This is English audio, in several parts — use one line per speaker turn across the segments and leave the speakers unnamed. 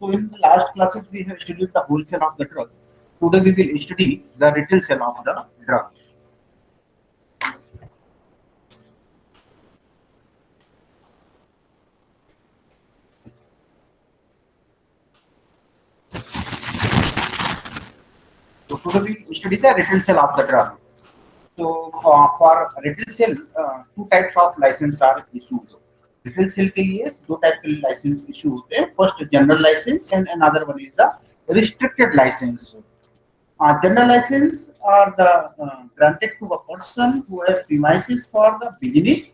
So in the last classes we have studied the wholesale of the drug. Today we will study the retail sale of the drug. So today we will study the retail sale of the drug. So for retail sale, two types of license are issued. Retail sale के लिए दो type के licence issue होते हैं. First general license and another one is the restricted license. General license are the granted to a person who has premises for the business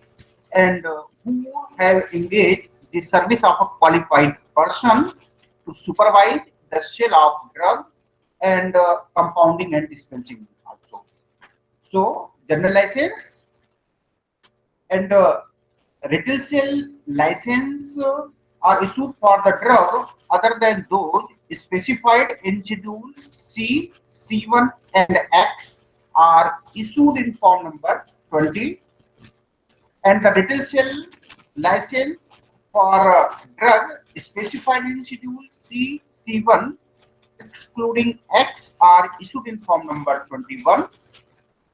and who have engaged the service of a qualified person to supervise the sale of drug and compounding and dispensing also. So general license and retail sale license are issued for the drug other than those specified in Schedule C, C1 and X are issued in form number 20, and the retail sale license for drug specified in Schedule C, C1 excluding X are issued in form number 21,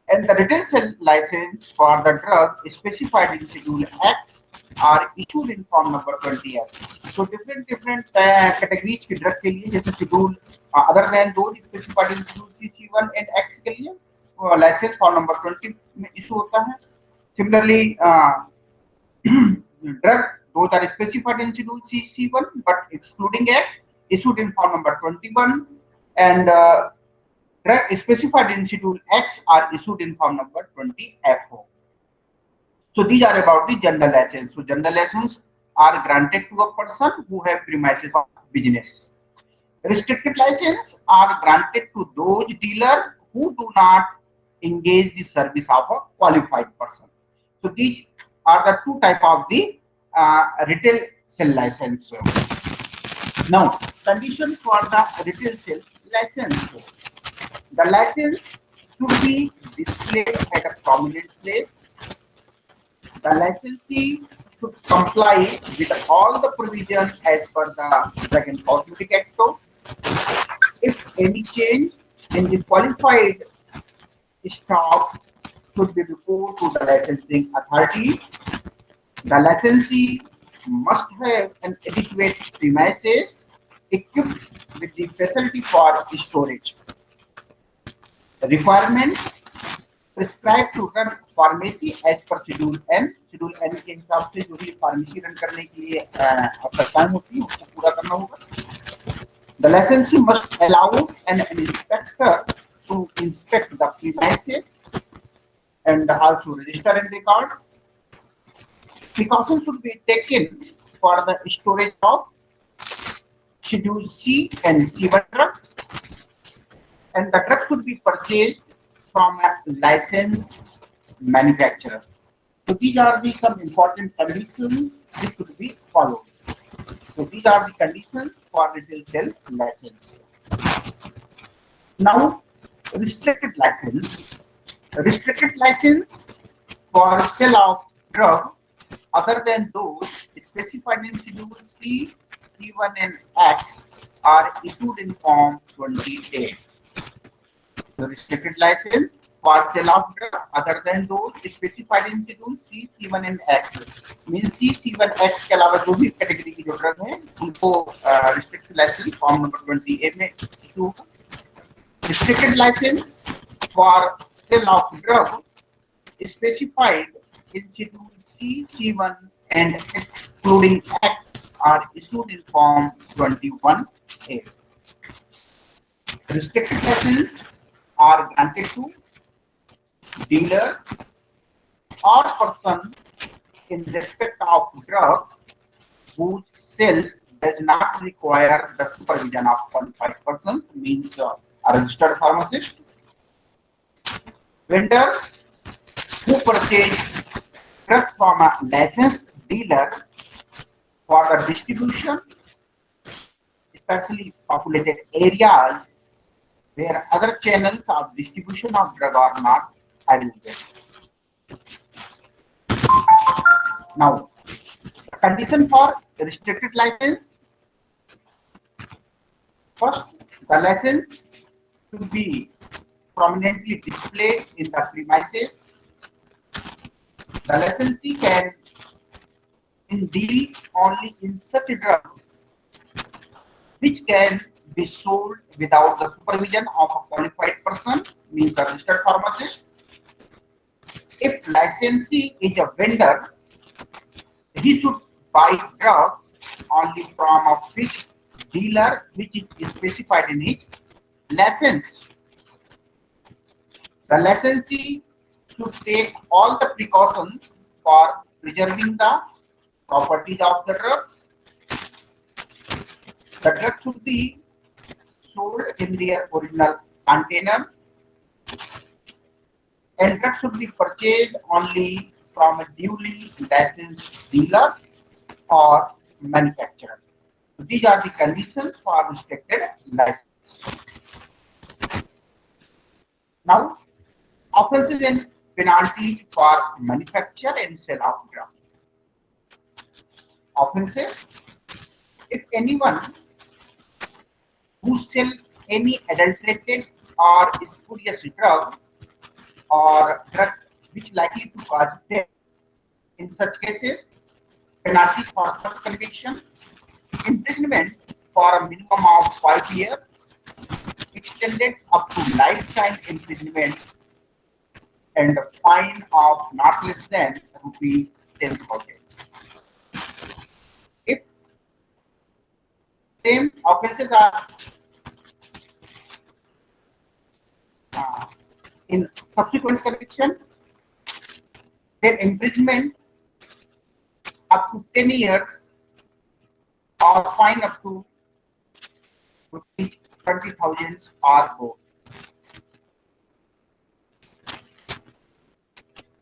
and the retail sale license for the drug specified in Schedule X are issued in form number 20F. So different categories के drug के लिए जैसे schedule other than those specified in Schedule C, C1 and X के लिए license form number 20 में issue होता है. Similarly, drug those are specified in Schedule C, C1 but excluding X issued in form number 21, and drug specified in Schedule X are issued in form number 20F. So these are about the general license. So general license are granted to a person who have premises of business. Restricted license are granted to those dealers who do not engage the service of a qualified person. So these are the two type of the retail sale license. Now, condition for the retail sale license. The license should be displayed at a prominent place. The licensee should comply with all the provisions as per the Drug and Cosmetic Act. If any change in the qualified stock should be reported to the licensing authority. The licensee must have an adequate premises equipped with the facility for storage. The requirement prescribed to run pharmacy as per Schedule N. Schedule N के हिसाब से जो भी pharmacy run करने के लिए आवश्यकताएं होती है उसको पूरा करना होगा. The licensee must allow an inspector to inspect the premises and also register and records. Precautions should be taken for the storage of Schedule C and C1 drug, and the drug should be purchased from a licensed manufacturer. So these are the some important conditions which should be followed. So these are the conditions for retail sale license. Now, restricted license. Restricted license for sale of drug other than those specified in Schedule C, C1 and X are issued in form 28. The restricted license for sale of drug other than those specified in Schedule C, C1 and X means C, C1, X के अलावा जो भी category की जो drug है उनको restricted license form number 20A में issue होगा. Restricted license for sale of drug specified in Schedule C, C1 and excluding X are issued in form 21A. Restricted license are granted to dealers or person in respect of drugs whose sale does not require the supervision of qualified persons, means a registered pharmacist. Vendors who purchase drugs from a licensed dealer for the distribution, especially populated areas where other channels of distribution of drug are not available. Now, the condition for restricted license. First, the license should be prominently displayed in the premises. The licensee can deal only in such drugs which can be sold without the supervision of a qualified person, means a registered pharmacist. If licensee is a vendor, he should buy drugs only from a fixed dealer which is specified in his license. The licensee should take all the precautions for preserving the properties of the drugs. The drugs should be sold in their original containers, and drugs should be purchased only from a duly licensed dealer or manufacturer. So these are the conditions for restricted license. Now, offenses and penalties for manufacture and sale of drugs. Offenses: if anyone who sells any adulterated or spurious drug or drug which likely to cause death, in such cases, penalty for first conviction, imprisonment for a minimum of 5 years, extended up to lifetime imprisonment, and a fine of not less than rupees 10,000. If same offences are in subsequent conviction, then imprisonment up to 10 years or fine up to rupees 20,000 or both.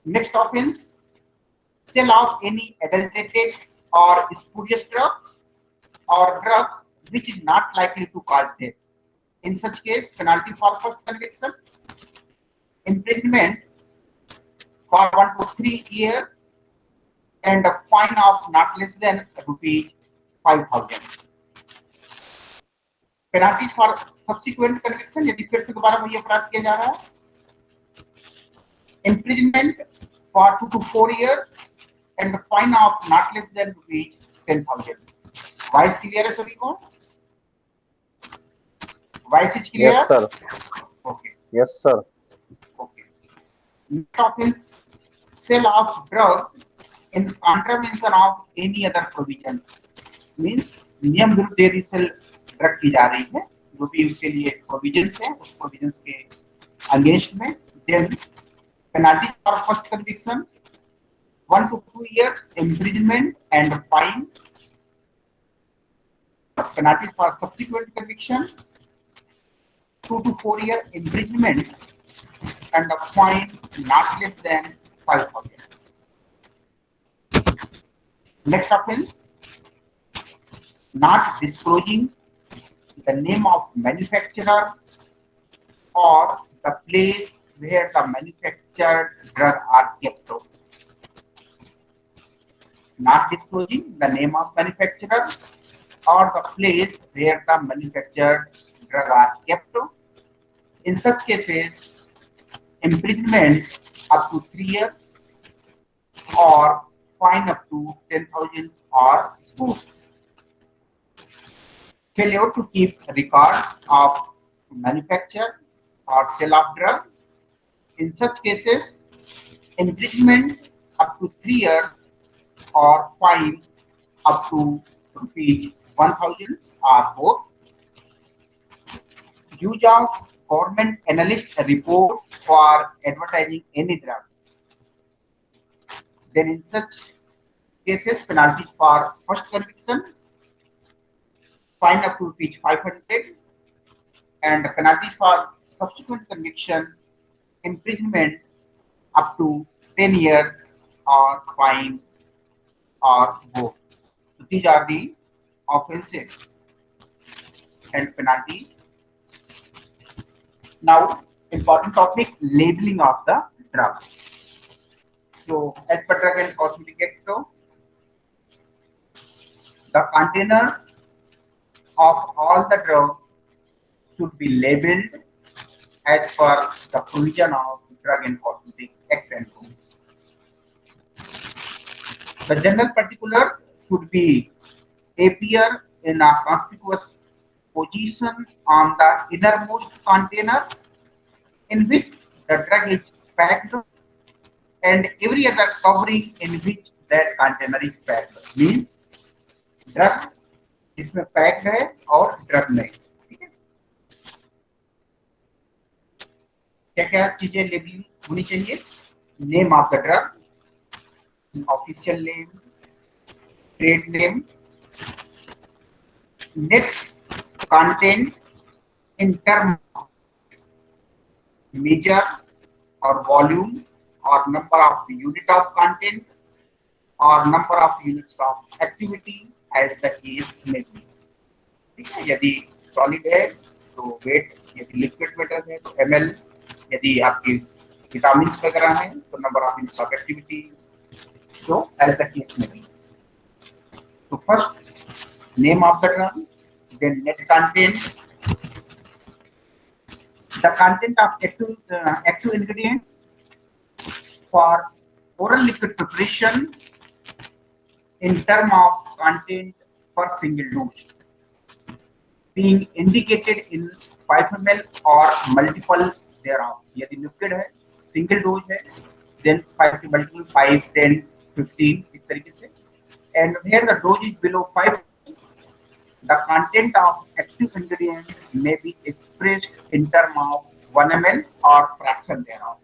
Next offense: sale of any adulterated or spurious drugs or drugs which is not likely to cause death. In such case, penalty for first conviction, imprisonment for 1 to 3 years, and a fine of not less than rupees 5,000. Penalty for subsequent conviction, यदि फिर से दोबारा वही अपराध किया जा रहा है, imprisonment for 2 to 4 years and a fine of not less than rupees 10,000. Wise clear है सभी को? Wise is clear?
Yes, sir.
Okay.
Yes, sir.
Okay. Next offense: sale of drug in contravention of any other provision. Means नियम विरुद्ध यदि cell drug की जा रही है, जो भी उसके लिए प्रोविजंस है, उस प्रोविजंस के अगेंस्ट में, then penalty for first conviction 1 to 2 years imprisonment and fine. Penalty for subsequent conviction 2 to 4 year imprisonment and a fine not less than 5,000. Next offense: not disclosing the name of manufacturer or the place where the manufactured drug are kept. Not disclosing the name of manufacturer or the place where the manufactured drug are kept. In such cases, imprisonment up to 3 years or fine up to 10,000 or both. Failure to keep records of manufacture or sale of drug. In such cases, imprisonment up to 3 years or fine up to rupees 1,000 or both. Use of government analyst report for advertising any drug. Then in such cases, penalties for first conviction, fine up to rupees 500, and penalty for subsequent conviction, imprisonment up to 10 years or fine or both. So these are the offenses and penalties. Now, important topic: labeling of the drug. So, as per Drug and Cosmetic Act, the containers of all the drugs should be labeled as per the provision of Drug and Cosmetic Act and rules. The general particulars should be appear in a conspicuous position on the innermost container in which the drug is packed and every other covering in which that container is packed. Means drug इसमें pack है और drug नहीं, ठीक है। क्या क्या चीजें labelling होनी चाहिए? Name of the drug, official name, trade name, net content in term measure or volume or number of unit of content or number of units of activity as the case may be, ठीक है। यदि solid है तो wait, यदि liquid metal है तो ml, यदि आपकी विटामिन वगैरह है तो number of units of activity, so as the case may be. So first name of the drug, then net content, the content of active ingredients for oral liquid preparation in term of content per single dose being indicated in 5 ml or multiple thereof. यदि liquid है, single dose है, then 5 के multiple 5, 10, 15 इस तरीके से. And where the dose is below 5, the content of active ingredient may be expressed in term of 1 ml or fraction thereof.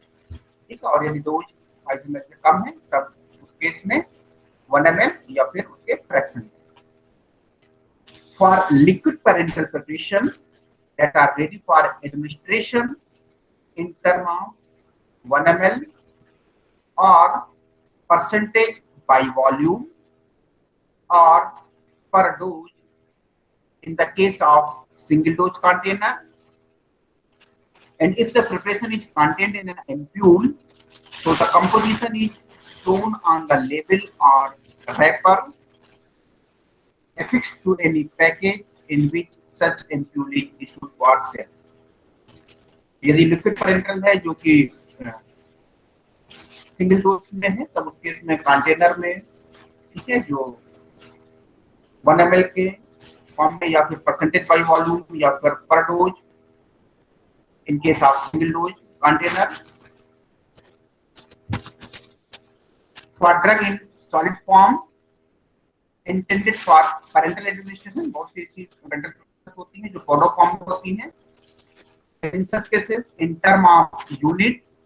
ठीक है, और यदि डोज 5 ml से कम है तब उस केस में 1 ml या फिर उसके fraction. For liquid parenteral preparation that are ready for administration in term of 1 ml or percentage by volume or per dose in the case of single dose container, and if the preparation is contained in an ampule, so the composition is shown on the label or wrapper affixed to any package in which such ampule is issued for sale. यदि liquid parental है जो कि single dose में है तब उस case में container में, ठीक है, जो 1 ml के फॉर्म में या फिर परसेंटेज बाय वॉल्यूम या फिर पर dose in case of single dose container. For drug in solid form intended for parental administration, बहुत सी चीज पेरेंटल होती हैं जो पाउडर फॉर्म में होती हैं. In such cases, in term of units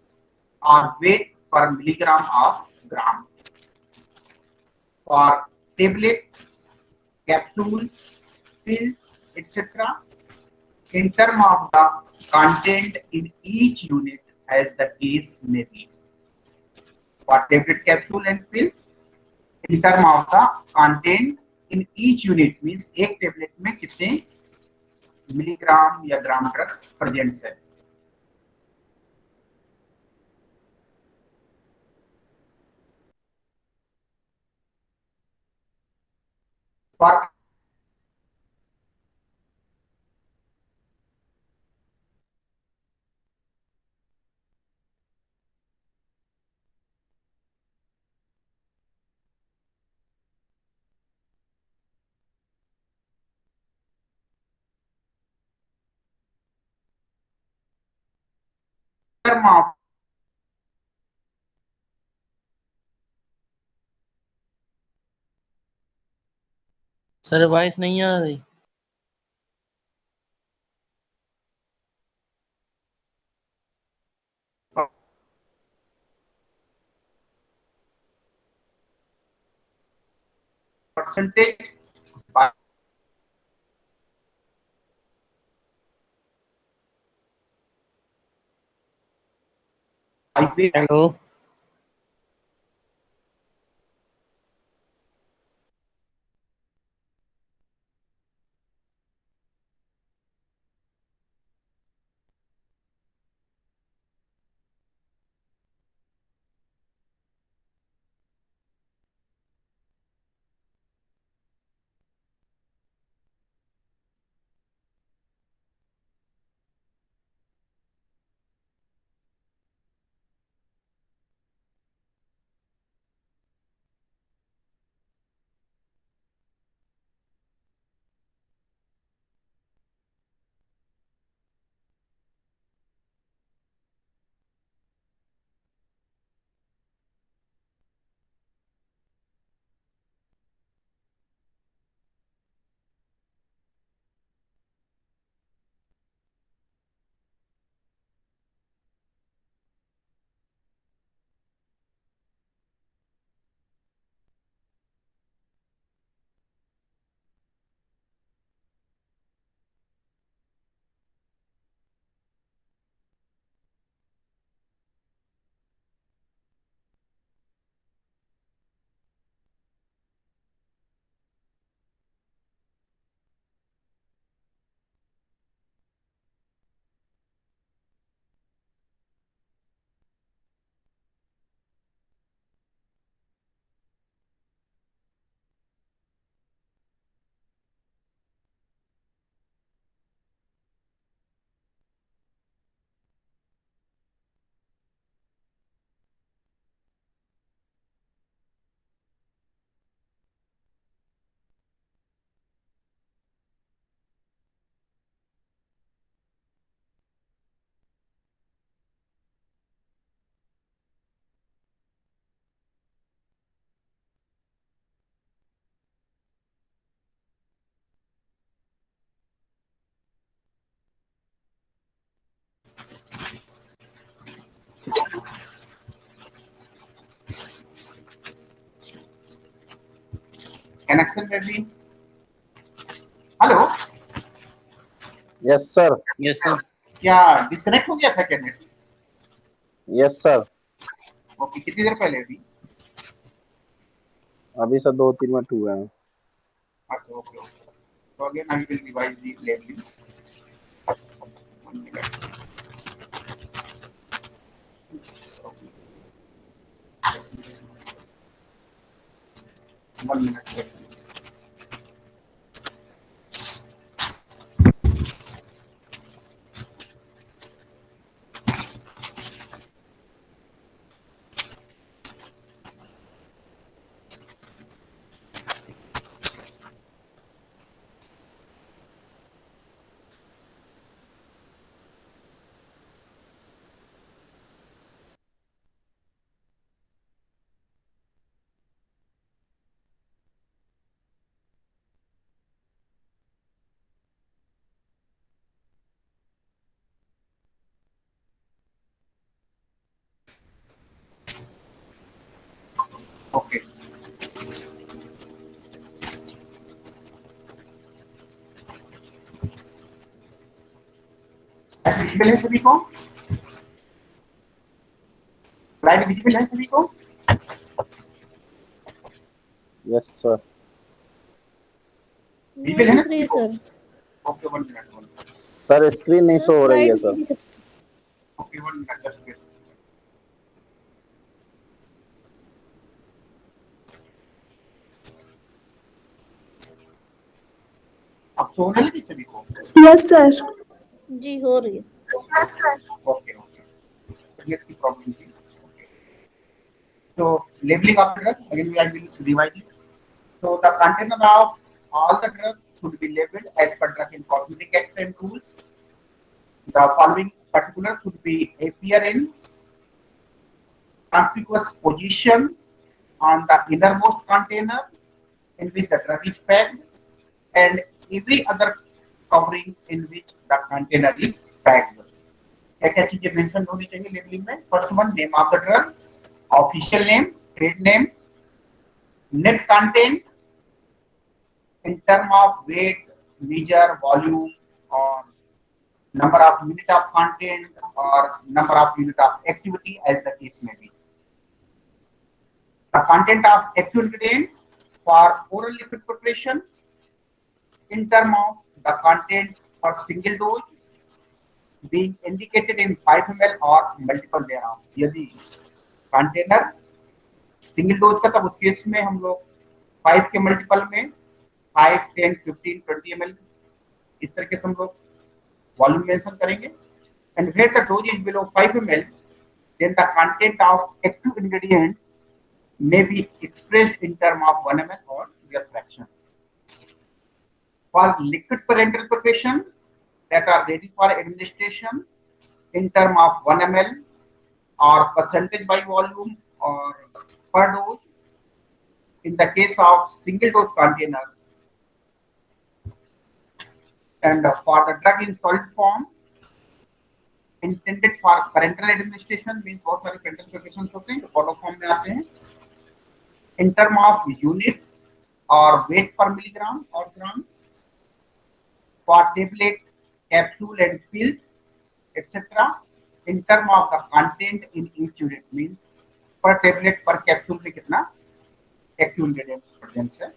or weight per milligram of gram. For tablet, capsules, pills, etc., in term of the content in each unit as the case may be. For tablet, capsule and pills, in term of the content in each unit means एक tablet में कितने milligram या ग्राम drug present है. For term of
sir voice नहीं आ रही.
percentage by weight.
Hello.
Connection में भी। Hello,
yes sir.
Yes sir.
क्या डिस्कनेक्ट हो गया था क्या नेट?
Yes sir.
ओके, कितनी देर पहले अभी?
अभी सर 2-3 मिनट हुए हैं।
अच्छा, ओके ओके। तो again I will revise the leveling. 1 minute। One minute. Okay, visible है सभी को? स्लाइड विजिबल है सभी को?
Yes sir.
विजिबल है ना सभी को?
Sir.
Okay, 1 minute।
Sir screen नहीं शो हो रही है sir.
Okay, 1 minute, just wait। अब सोने लगी सभी को?
Yes sir. जी हो रही है।
ओके ओके, तबीयत की प्रॉब्लम थी। So labeling of the drug, again I will revise it. So the container of all the drugs should be labeled as per drug in cosmetic act and rules. The following particulars should be appear in conspicuous position on the innermost container in which the drug is packed, and every other covering in which the container is packed. क्या क्या चीजें mention होनी चाहिए labelling में? First one, name of the drug, official name, trade name, net content in term of weight, measure, volume, or number of unit of content or number of unit of activity as the case may be. The content of active ingredient for oral liquid preparation in term of the content for single dose being indicated in 5 ml or multiple thereof. यदि container single dose का, तब उस case में हम लोग 5 के multiple में 5, 10, 15, 20 ml इस तरीके से हम लोग वॉल्यूम मेंशन करेंगे। And where the dose is below 5 ml, then the content of active ingredient may be expressed in term of 1 ml or their fraction. For liquid parenteral preparation that are ready for administration in term of 1 ml or percentage by volume or per dose in the case of single dose container, and for the drug in solid form intended for parenteral administration means बहुत सारे parenteral preparations होते हैं जो powder form में आते हैं in term of unit or weight per milligram or gram, for tablet, capsule and pills etc. in term of the content in each unit means per tablet per capsule में कितना active ingredients present है.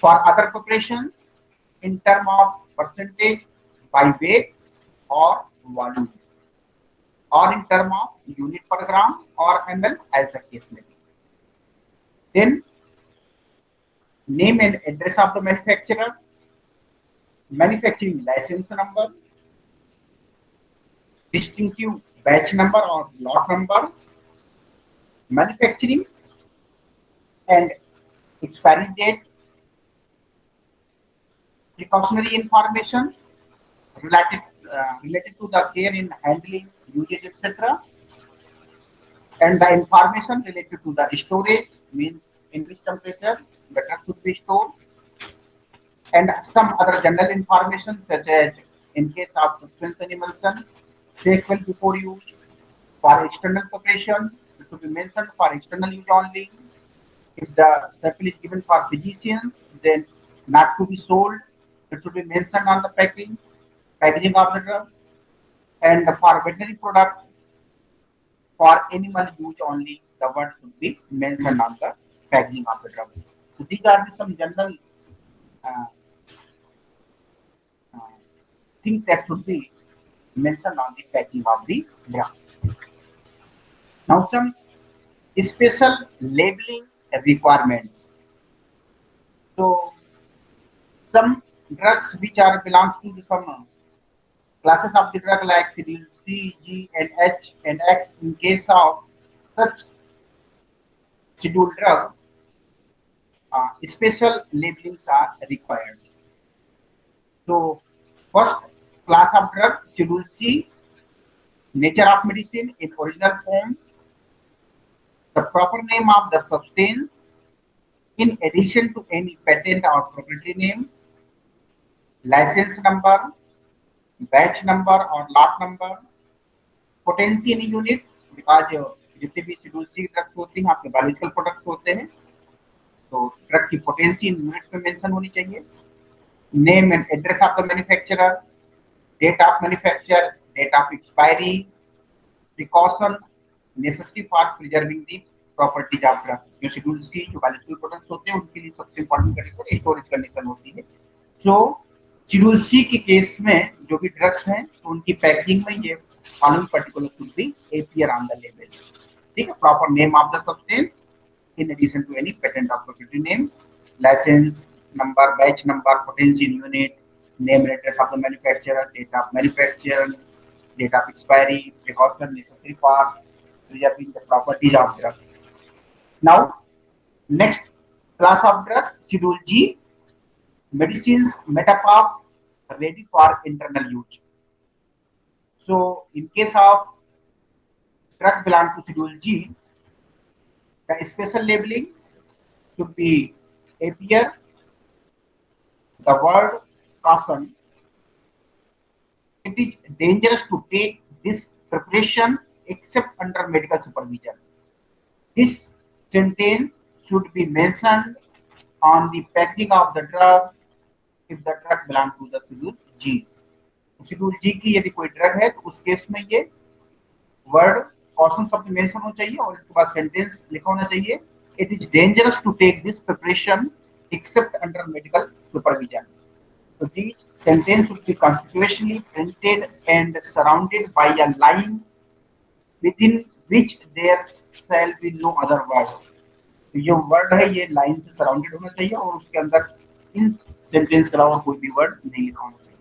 For other preparations in term of percentage by weight or volume or in term of unit per gram or ml as the case may be. Then name and address of the manufacturer, manufacturing license number, distinctive batch number or lot number, manufacturing and expiry date, precautionary information related to the care in handling, usage, etc. And the information related to the storage means in which temperature the drug should be stored, and some other general information such as in case of suspension emulsion, shake well before use. For external preparation, it should be mentioned for external use only. If the sample is given for physicians, then not to be sold, it should be mentioned on the packaging of the drug. And for veterinary product, for animal use only, the word should be mentioned on the packaging of the drug. So these are some general uh, uh, things that should be mentioned on the packaging of the drug. Now some special labeling requirements. So some drugs which are belongs to some classes of the drug like schedule C, G, and H and X. In case of such scheduled drug, special labelings are required. So first class of drug, schedule C, nature of medicine in original form, the proper name of the substance in addition to any patent or proprietary name, license number, batch number or lot number, potency in units, because जितने भी schedule सी drugs होते हैं आपके biological products होते हैं, तो drug की potency इन यूनिट्स में मेंशन होनी चाहिए, name and address of the manufacturer, date of manufacture, date of expiry, precaution necessary for preserving the properties of drug. जो शेड्यूल सी जो बायोलॉजिकल प्रोडक्ट्स होते हैं उनके लिए सबसे इंपॉर्टेंट कंडीशन स्टोरेज कंडीशन होती है. सो शेड्यूल सी के केस में जो भी ड्रग्स हैं तो उनकी पैकेजिंग में ये following particular should B appear on the label. ठीक है, proper name of the substance in addition to any patent or proprietary name, license number, batch number, potency in unit, name and address of the manufacturer, date of manufacture, date of expiry, precaution necessary for preserving the properties of drug. Now, next class of drug, schedule G, medicines metapop ready for internal use. So, in case of drug belong to schedule G, the special labeling should be appear the word caution. It is dangerous to take this preparation except under medical supervision. This sentence should be mentioned on the packaging of the drug if the drug belongs to the schedule G. schedule G की यदि कोई drug है तो उस case में ये word caution शब्द mention होना चाहिए और इसके बाद सेंटेंस लिखा होना चाहिए. It is dangerous to take this preparation except under medical supervision. So these sentence should be conspicuously printed and surrounded by a line within which there shall be no other word. तो जो word है ये line से surrounded होना चाहिए और उसके अंदर इन सेंटेंस के अलावा कोई भी वर्ड नहीं लिखा होना चाहिए.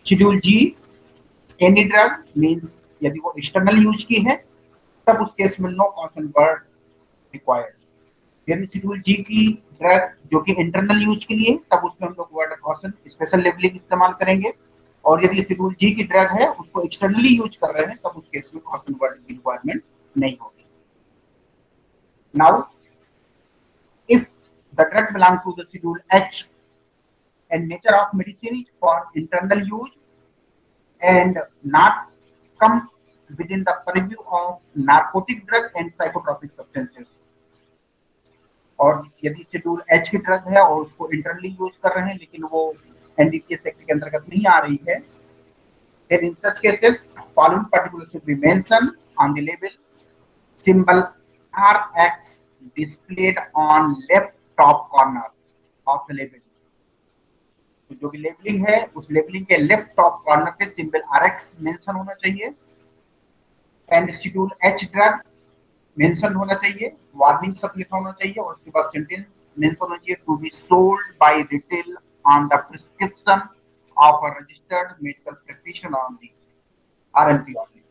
शेड्यूल जी, एनी ड्रग मीन्स यदि वो एक्सटर्नल यूज की है तब उस केस में नो कॉशन वर्ड रिक्वायर्ड. यदि शेड्यूल जी की ड्रग जो कि इंटरनल यूज के लिए तब उसमें हम लोग वर्ड कॉशन स्पेशल लेबलिंग इस्तेमाल करेंगे और यदि शेड्यूल जी की ड्रग है उसको एक्सटर्नली यूज कर रहे हैं तब उस केस में कॉशन वर्ड की रिक्वायरमेंट नहीं होगी. Now if the drug belong to the schedule H and nature of medicine is for internal use and not come within the purview of narcotic drug and psychotropic substances. और यदि schedule H की drug है और उसको internally use कर रहे हैं लेकिन वो एनडीपीएस एक्ट के अंतर्गत नहीं आ रही है, then in such cases following particulars should be mentioned on the label. Symbol RX displayed on left top corner of the label. तो जो भी लेबलिंग है उस लेबलिंग के लेफ्ट टॉप कॉर्नर पे सिंबल आरएक्स मेंशन होना चाहिए and schedule H drug mention होना चाहिए, वार्निंग सब लिखा होना चाहिए और उसके बाद सेंटेंस मेंशन होना चाहिए to be sold by retail on the prescription of a registered medical practitioner on the RMP only.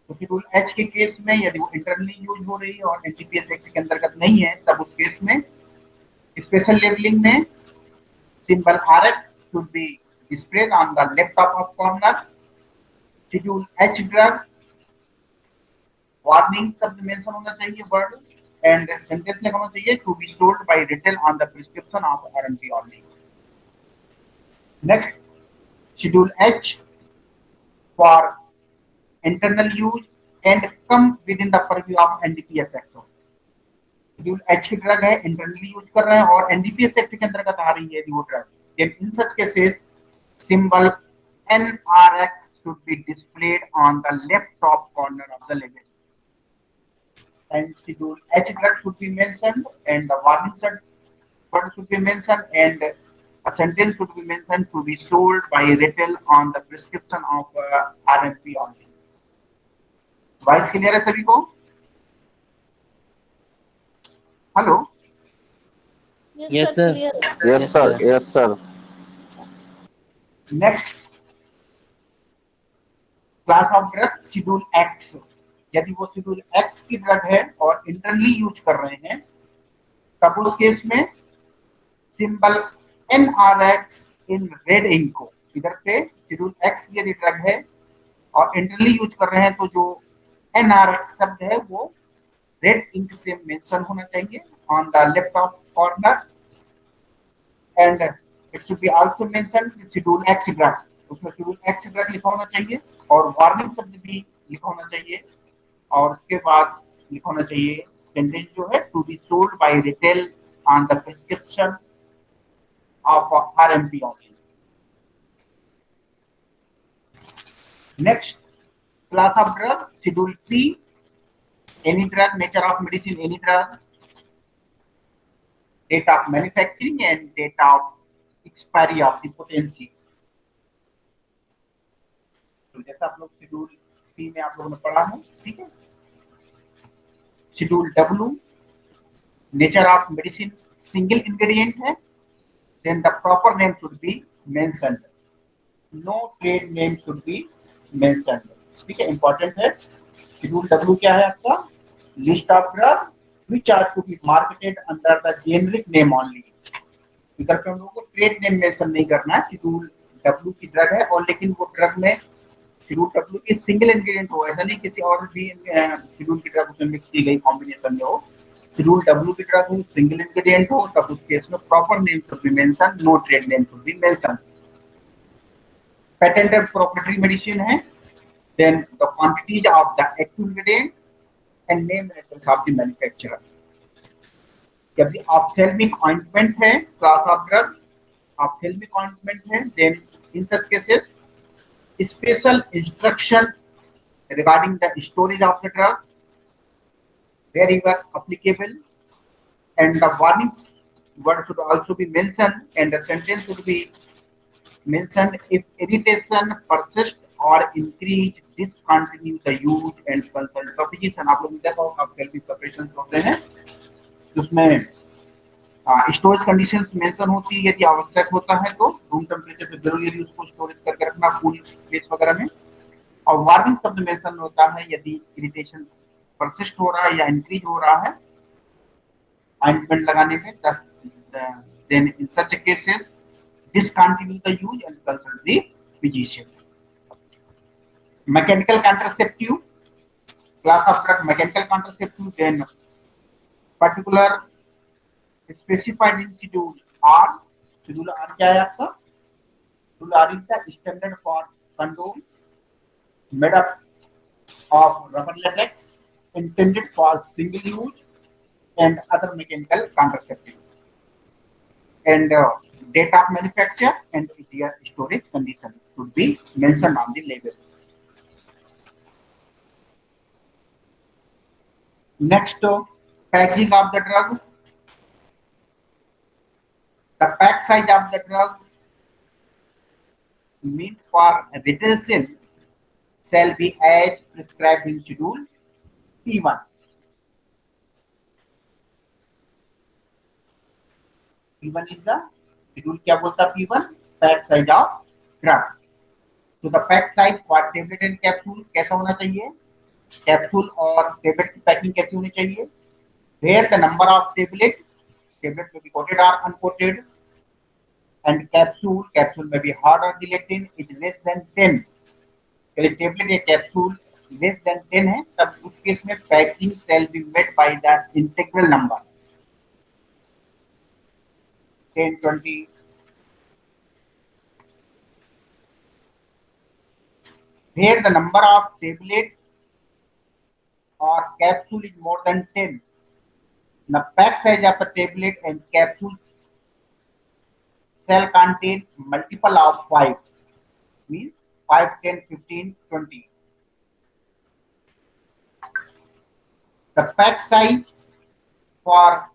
तो शेड्यूल एच के केस में यदि वो इंटरनली यूज हो रही है और एनडीपीएस एक्ट के अंतर्गत नहीं है तब उस केस में स्पेशल लेबलिंग में symbol RX should be displayed on the left top of corner. Schedule H drug warning शब्द मेंशन होना चाहिए वर्ड एंड सेंटेंस लिखा होना चाहिए to be sold by retail on the prescription of RMP only. Next, schedule H for internal use and come within the purview of NDPS Act. Schedule H की drug है, internally use कर रहे हैं और NDPS act के अंतर्गत आ रही है वो drug. In such cases symbol NRX should be displayed on the left top corner of the label. And schedule H drug should be mentioned, and the warning word should be mentioned, and a sentence should be mentioned to be sold by retail on the prescription of RMP only. Voice clear है सभी को? Hello?
Yes, sir.
Yes, sir. Yes, sir.
Next class of drug schedule x. यदि वो schedule x की drug है और internally use कर रहे हैं तब उस केस में symbol NRX in red ink को, इधर पे शेड्यूल एक्स की यदि ड्रग है और इंटरनली यूज कर रहे हैं तो जो NRX शब्द है वो रेड इंक से मेंशन होना चाहिए on the left of corner, and it should be also mention schedule x drug, उसमें शेड्यूल एक्स ड्रग लिखा होना चाहिए और वार्निंग शब्द भी लिखा होना चाहिए, और उसके बाद लिखा होना चाहिए सेंटेंस जो है to be sold by retail on the prescription of RMP only. Next class of drug schedule P, any drug, nature of medicine, any drug, date of manufacturing and date of expiry of the potency. तो जैसा आप लोग schedule P में आप लोगों ने पढ़ा है, ठीक है। Schedule W, nature of medicine single ingredient है, then the proper name should be mentioned, no trade name should be mentioned, ठीक है, इंपॉर्टेंट है। शेड्यूल डब्ल्यू क्या है आपका? List of drug which are to be marketed under the generic name only. इधर पे हम लोगों को ट्रेड नेम मेंशन नहीं करना है। शेड्यूल डब्ल्यू की ड्रग है और लेकिन वो ड्रग में शेड्यूल डब्ल्यू की सिंगल इंग्रेडिएंट हो, ऐसा नहीं किसी और भी शेड्यूल की ड्रग उसमें मिक्स की गई कॉम्बिनेशन में हो। शेड्यूल डब्ल्यू की ड्रग हो, सिंगल इंग्रेडिएंट हो, तब उस केस में proper name should be mention, no trade name should be mention. Patented proprietary medicine है, then the quantities of the active ingredient and name and address of the manufacturer. जब ophthalmic ointment है, class of drug ophthalmic ointment है, then in such cases special instruction regarding the storage of the drug wherever applicable, and the warning word should also be mentioned, and the sentence should be mentioned if irritation persists or increase, discontinue the use and consult the physician. आप लोग देखा होगा ophthalmic preparations होते हैं उसमें storage conditions mention होती है, यदि आवश्यक होता है तो रूम टेम्परेचर पे जरूरी उसको स्टोरेज करके रखना कूल प्लेस वगैरह में, और वार्निंग शब्द मेंशन होता है यदि इरिटेशन परसिस्ट हो रहा है या इंक्रीज हो रहा है ऑइंटमेंट लगाने में, then in such cases discontinue the use and consult the physician. Mechanical contraceptive, class of drug mechanical contraceptive, then particular specified in schedule R. Schedule R क्या है आपका? Schedule R is the standard for condom made up of rubber latex intended for single use and other mechanical contraceptive, and date of manufacture and their storage condition should be mentioned on the label. Next, packaging of the drug. The pack size of the drug meant for retail sale shall be as prescribed in schedule P1. P1 is the schedule क्या बोलता है? P1 pack size of drug. तो the pack size for tablet and capsule कैसा होना चाहिए? Capsule और tablet की packing कैसी होनी चाहिए? Where the number of tablet में भी कोटेड और अनकोटेड, एंड कैप्सूल में भी हार्ड और जिलेटिन इज लेस देन 10। यदि टेबलेट या कैप्सूल लेस देन 10 है तब उस केस में packing shall be made by the integral number 10, 20. Here the number of tablet or capsule is more than 10, the pack size of the tablet and capsule shall contain multiple of 5, means 5, 10, 15, 20. The pack size for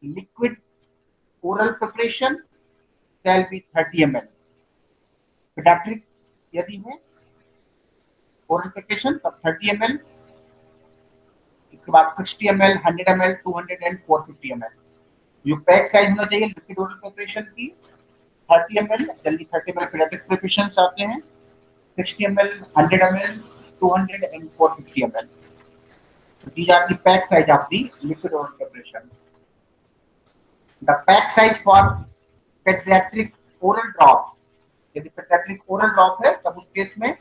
liquid oral preparation shall be 30 ml. Pediatric यदि है oral preparation तब 30 ml, इसके बाद 60 ml, 100 ml, 200 and 450 ml. जो pack size होना चाहिए liquid oral preparation की 30 ml, जल्दी 30 ml pediatric preparations आते हैं, 60 ml, 100 ml, 200 and 450 ml. So these are the pack size of the liquid oral preparation. The pack size for pediatric oral drop, यदि pediatric oral drop है तब उस case में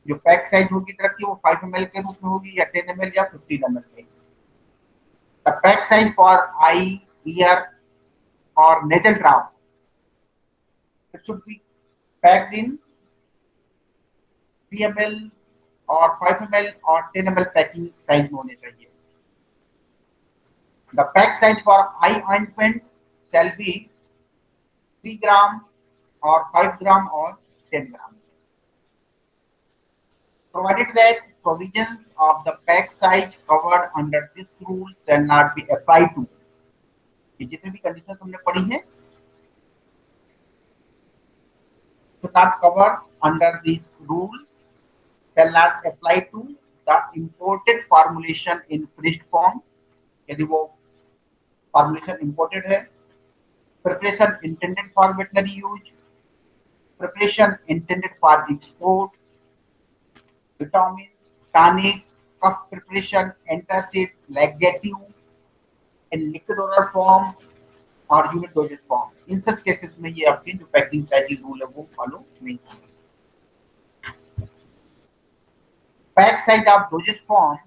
जो पैक साइज होगी तरह की वो 5 ml के रूप में होगी या 10 ml या 15 ml के. The pack size for eye, ear or nasal drop, it should be packed in 3 ml or 5 ml or 10 ml packing size में होने चाहिए. The pack size for eye ointment shall be 3 gram or 5 gram or 10 gram. Provided that provisions of the pack size covered under this rule shall not be applied to. ये जितने भी conditions हमने पढ़ी हैं तो not covered under this rule shall not apply to the imported formulation in finished form. यदि वो formulation imported है, preparation intended for veterinary use, preparation intended for export, vitamins, tonics, cough preparation, antacid, laxative in liquid oral form or unit dosage form. In such cases में ये आपके जो packing size rule है वो follow नहीं होंगे. Pack size of dosage form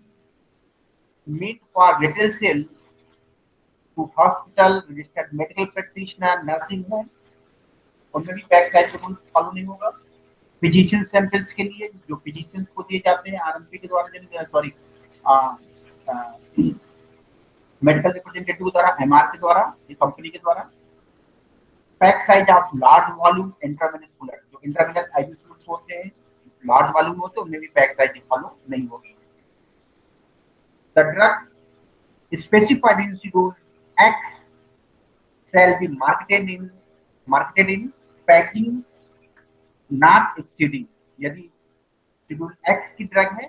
meant for retail sale to hospital, registered medical practitioner, nursing home, उनमें भी पैक साइज का रूल फॉलो नहीं होगा. फिजिशियन सैंपल्स के लिए जो फिजिशियंस को दिए जाते हैं आरएमपी के द्वारा, सॉरी मेडिकल रिप्रेजेंटेटिव के द्वारा, एमआर के द्वारा, ये कंपनी के द्वारा. Pack size of large volume intravenous fluid, जो इंट्रावेनस आईवी फ्लूइड्स होते हैं लार्ज वॉल्यूम होते हैं उनमें भी पैक साइज फॉलो नहीं होगी. The drug specified in schedule x shall be marketed in packing not exceeding. यदि शेड्यूल एक्स की ड्रग है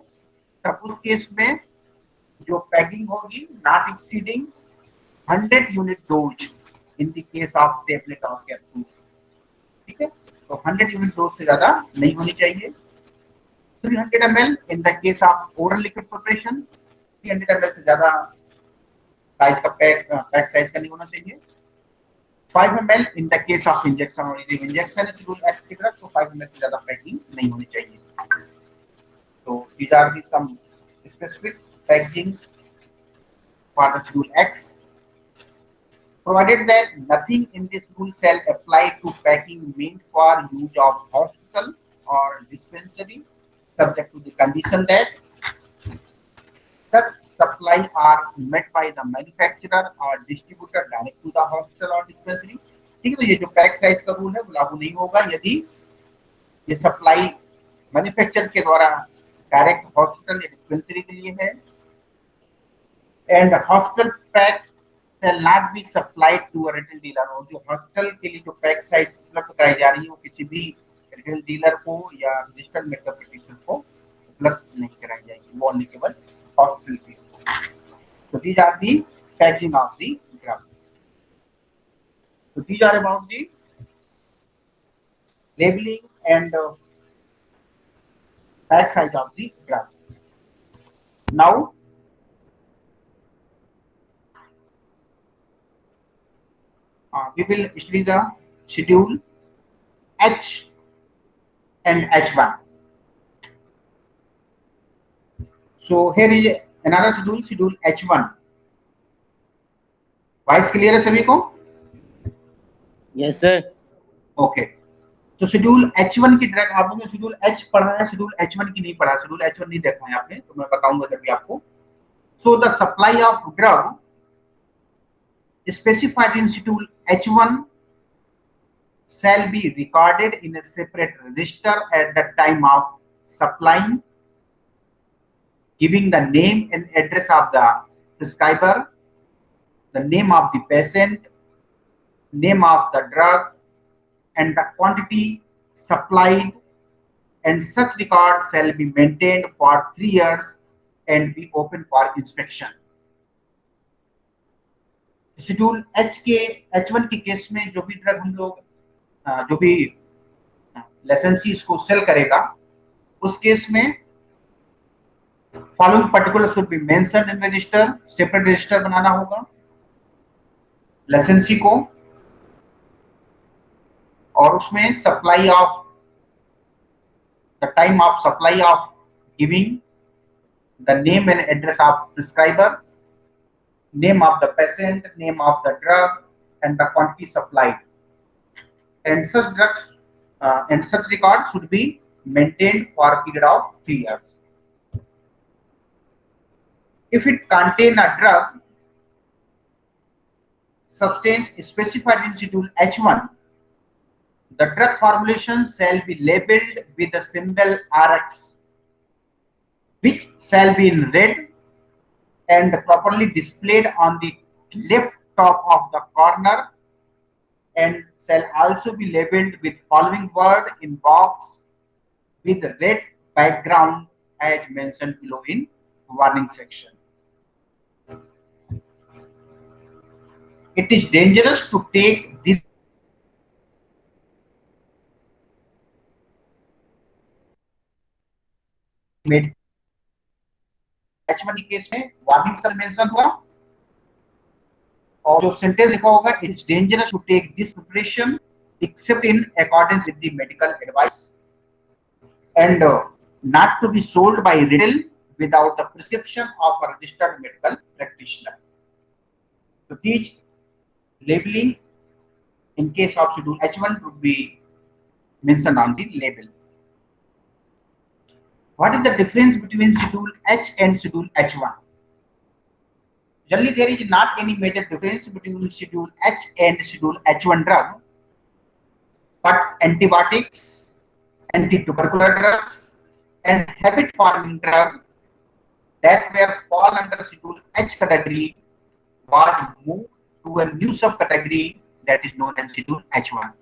तब उस केस में जो पैकिंग होगी not exceeding 100 unit dose in the case of tablet और कैप्सूल. ठीक है, तो 100 यूनिट डोज से ज्यादा नहीं होनी चाहिए. 300 ml in the case of oral liquid preparation, 300 ml से ज्यादा साइज का पैक साइज का नहीं होना चाहिए. 5 ml in the case of injection, और यदि इंजेक्शन है शेड्यूल एक्स की ड्रग तो 5 ml से ज्यादा पैकिंग नहीं होनी चाहिए. तो these are the some specific packaging for the schedule X. Provided that nothing in this rule shall apply to packing meant for use of hospital or dispensary, subject to the condition that such supply are met by the manufacturer or distributor direct to the hospital or dispensary. ठीक है, तो ये जो pack size का rule है वो लागू नहीं होगा यदि ये सप्लाई मैन्युफैक्चर के द्वारा डायरेक्ट हॉस्पिटल या डिस्पेंसरी के लिए है. And hospital pack shall not be supplied to a retail dealer. और जो हॉस्पिटल के लिए जो पैक साइज उपलब्ध कराई जा रही है वो किसी भी रिटेल डीलर को या रजिस्टर्ड मेडिकल प्रैक्टिशनर को उपलब्ध नहीं कराई जाएगी, वो ओनली केवल हॉस्पिटल की. So these are the packaging of the drug. So these are about the labeling and pack size of the drug. Now we will study the schedule H and H1. So here is another schedule, schedule H1. Voice clear है सभी को?
Yes, sir.
Okay. तो schedule H1 की drug, आप लोगों ने schedule H पढ़ा है, शेड्यूल H1 की नहीं पढ़ा, शेड्यूल H1 नहीं देखा है आपने, तो मैं बताऊंगा जब भी आपको। So the supply of drug specified in schedule H1 shall be recorded in a separate register at the time of supplying, giving the name and address of the prescriber, the name of the patient, name of the drug, and the quantity supplied, and such record shall be maintained for 3 years and be open for inspection. Schedule H1 के case में जो भी drug हम लोग, जो भी लाइसेंसी इसको सेल करेगा, उस केस में following particular should be mentioned in register, separate register बनाना होगा लाइसेंसी को, और उसमें supply of the time of supply of giving, the name and address of prescriber, name of the patient, name of the drug, and the quantity supplied. And such drugs and such records should be maintained for a period of 3 years. If it contain a drug substance specified in schedule H1, the drug formulation shall be labeled with the symbol RX, which shall be in red and properly displayed on the left top of the corner, and shall also be labeled with following word in box with red background as mentioned below in warning section. It is dangerous to take this H1 case में warning से mention हुआ, और जो sentence लिखा होगा, it is dangerous to take this preparation except in accordance with the medical advice and not to be sold by retail without the prescription of a registered medical practitioner. So these labeling in case of schedule H1 would be mentioned on the label. What is the difference between schedule H and schedule H1? Generally, there is not any major difference between schedule H and schedule H1 drug, but antibiotics, anti-tubercular drugs, and habit-forming drugs that were fall under schedule H category was moved to a new subcategory that is known as schedule H1.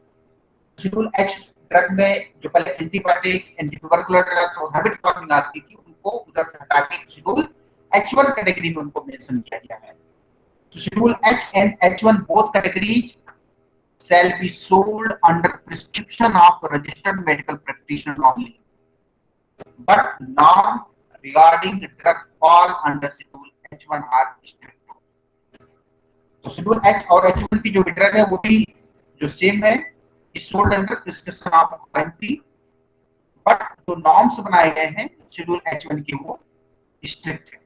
Schedule H drug में जो पहले antibiotics, anti-tubercular drugs और habit forming आती थी, उनको उधर से हटा के शेड्यूल H1 कैटेगरी में उनको मेंशन किया गया है. So schedule H and H1 both categories shall be sold under prescription of a registered medical practitioner only, but norm regarding the drug fall under schedule H1 are strict. तो schedule H और H1 की जो drug है वो भी जो same है, is sold under prescription of RMP, but जो नॉर्म्स बनाए गए हैं शेड्यूल H1 के वो स्ट्रिक्ट है.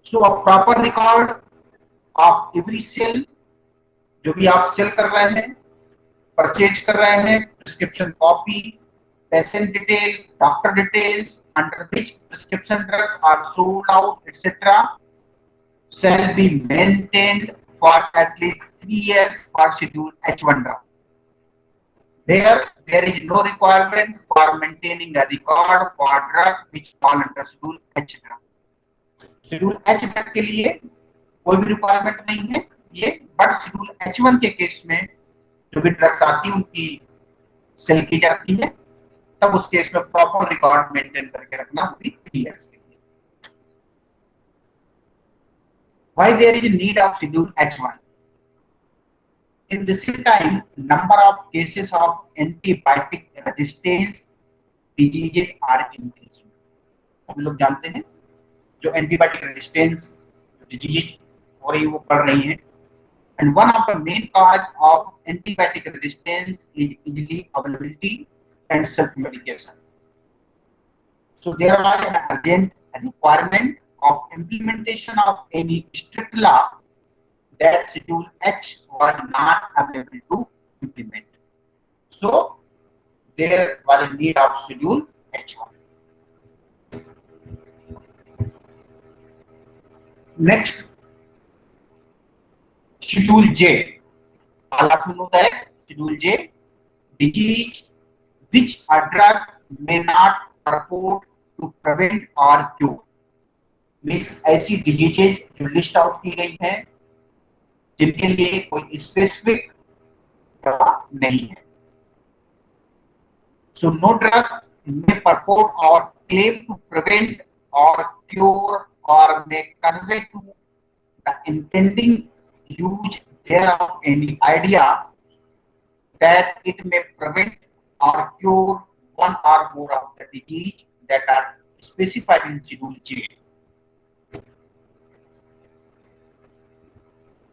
So a proper record of every sale, जो भी आप सेल कर रहे हैं, परचेज कर रहे हैं, prescription copy, patient detail, doctor details under which prescription drugs are sold out etcetera shall be maintained for at least 3 years for schedule H1 drug. There is no requirement for maintaining a record for drug which fall under schedule H drug. Schedule H drug के लिए कोई भी requirement नहीं है ये, but schedule H1 के case में जो भी ड्रग्स आती है उनकी सेल की जाती है, तब उस केस में प्रॉपर रिकॉर्ड मेंटेन करके रखना होगी 3 years के लिए. Why there is a need of schedule H1? In recent time, number of cases of antibiotic resistance (DGJ) are increasing. हम लोग जानते हैं जो एंटीबायोटिक रेजिस्टेंस डिजीज हो रही है वो बढ़ रही है, and one of the main cause of antibiotic resistance is easily availability and self-medication. So there was an urgent requirement of implementation of any strict law that schedule H was not available to implement. So there was a need of schedule H. Next, schedule J. All of you know that schedule J, disease which a drug may not purport to prevent or cure. Means ऐसी diseases जो list out की गई हैं जिनके लिए कोई specific दवा नहीं है. So no drug may purport or claim to prevent or cure or may convey to the intending use thereof any idea that it may prevent or cure one or more of the disease that are specified in Schedule J.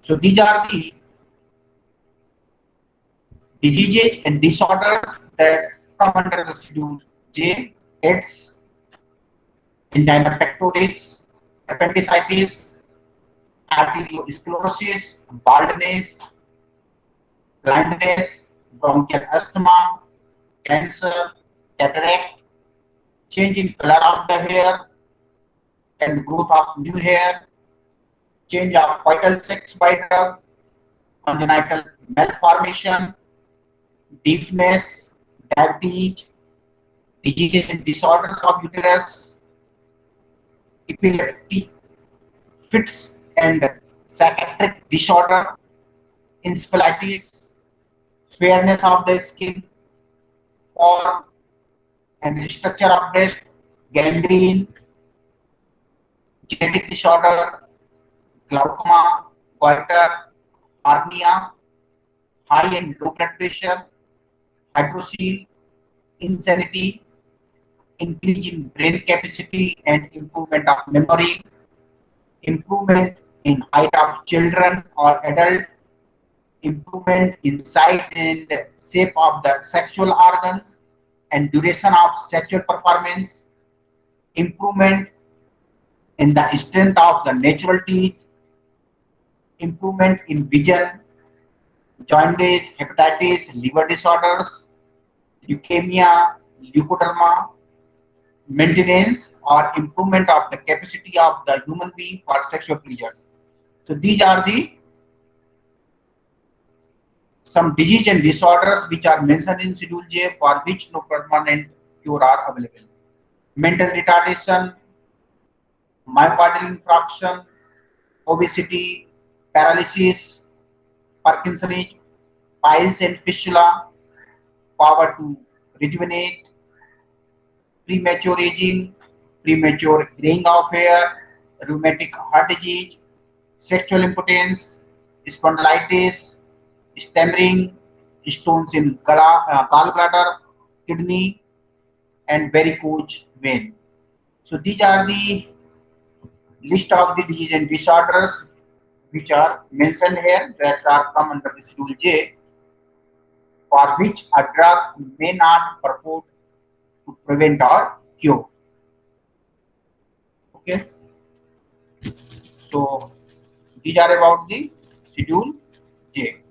So these are the diseases and disorders that come under the Schedule J. AIDS, angina pectoris, appendicitis, arteriosclerosis, baldness, blindness, bronchial asthma, cancer, cataract, change in color of the hair and growth of new hair, change of vital sex by drug, congenital malformation, deafness, diabetes, diseases and disorders of uterus, epileptic fits and psychiatric disorder, encephalitis, fairness of the skin, form and structure of breast, gangrene, genetic disorder, glaucoma, goiter, hernia, high and low blood pressure, hydrocele, insanity, increase in brain capacity and improvement of memory, improvement in height of children or adult, improvement in size and shape of the sexual organs and duration of sexual performance, improvement in the strength of the natural teeth, improvement in vision, jaundice, hepatitis, liver disorders, leukemia, leukoderma, maintenance or improvement of the capacity of the human being for sexual pleasures. So these are the some disease and disorders which are mentioned in Schedule J for which no permanent cure are available. Mental retardation, myocardial infarction, obesity, paralysis, Parkinsonism, piles and fistula, power to rejuvenate, premature aging, premature graying of hair, rheumatic heart disease, sexual impotence, spondylitis, stammering, stones in gallbladder, kidney, and varicose vein. So these are the list of the disease and disorders which are mentioned here that are come under the Schedule J, for which a drug may not purport to prevent or cure. Okay. So these are about the Schedule J.